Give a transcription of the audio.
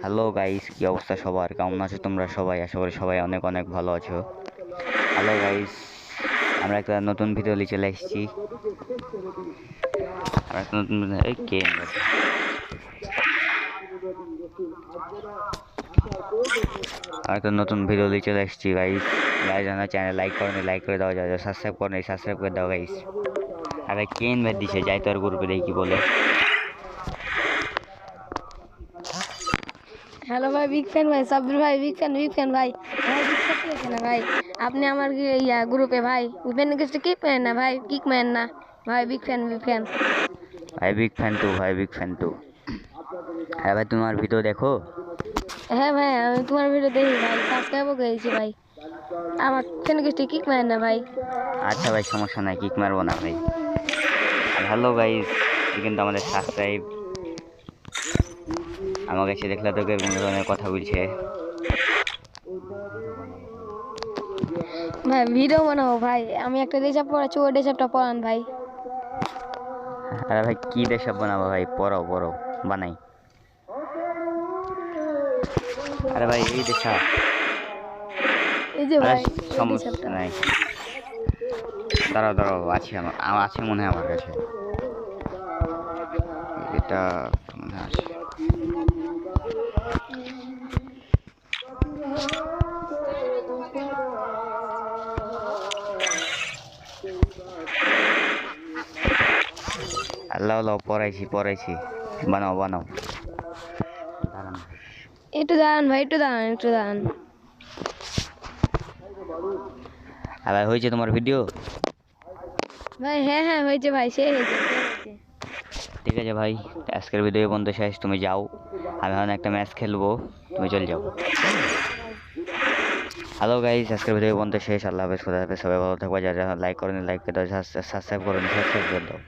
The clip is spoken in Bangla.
হ্যালো গাইস, কি অবস্থা সবার? কেমন আছো তোমরা সবাই? আশা করি সবাই অনেক অনেক ভালো আছো। হ্যালো গাইস, আমরা একটা নতুন ভিডিও নিয়ে চলে এসেছি। আমরা একটা নতুন এই গেম আমরা একটা নতুন ভিডিও নিয়ে চলে এসেছি গাইস। গাইস, আমার চ্যানেল লাইক করনি, লাইক করে দাও, যাও সাবস্ক্রাইব করনি, সাবস্ক্রাইব করে দাও গাইস। আর ভাই কেন ভাই দিছে যাই তো আর গ্রুপে দেখি কি বলে। হ্যালো ভাই, বিগ ফ্যান ভাই, সাব্বির ভাই, বিগ ফ্যান ভাই। ভাই বিগ ফ্যান আছে না ভাই? আপনি আমার গ্রুপে ভাই ফ্যান রিকোয়েস্ট কিক মেন না ভাই, কিক মেন না ভাই। বিগ ফ্যান ভাই বিগ ফ্যান টু, ভাই বিগ ফ্যান টু। হ্যাঁ ভাই, তোমার ভিডিও দেখো। হ্যাঁ ভাই, আমি তোমার ভিডিও দেখি ভাই, সাবস্ক্রাইবও করেছি ভাই। আমার ফ্যান রিকোয়েস্ট কিক মেন না ভাই। আচ্ছা ভাই, সমস্যা নাই, কিক মারবো না ভাই। আর হ্যালো গাইস, কিন্তু আমাদের সাবস্ক্রাইব আমার কাছে দেখলে তো এরকম ধরনের কথা বলছে। ভাই ভিডিও বানাবো ভাই, আমি একটা ড্রেসআপ পড়াচ্ছি, ওই ড্রেসআপটা পড়ান ভাই। আরে ভাই, কি দেশাব বানাবো ভাই? পড়ো পড়ো, বানাই। আরে ভাই, এই দেশাব। এই যে আরে ভাই, এই সমস্যা ড্রেসআপটা। নাই, দাঁড়াও দাঁড়াও, আছে আছে মনে হয় আমার কাছে। এটা মনে হয় আছে। আল্লাহ আল্লাহ, পড়াইছি, বানাও বানাও। দাঁড়ান। একটু দাঁড়ান ভাই, একটু দাঁড়ান। আর ভাই, হয়েছে তোমার ভিডিও? ভাই হ্যাঁ হ্যাঁ, হয়েছে ভাই, সে হয়েছে। ঠিক আছে ভাই, আজকের ভিডিও বন্ধ শেষ, তুমি যাও। আমি এখন একটা ম্যাচ খেলবো, তুমি চলে যাও। হ্যালো গাইস, আজকের ভিডিও বন্ধ শেষ। আল্লাহ হাফেজ, খোদা হাফেজ, সবাই ভালো থাকবে। যারা লাইক করেন লাইক করে দাও, সাবস্ক্রাইব করেন সাবস্ক্রাইব করে দাও।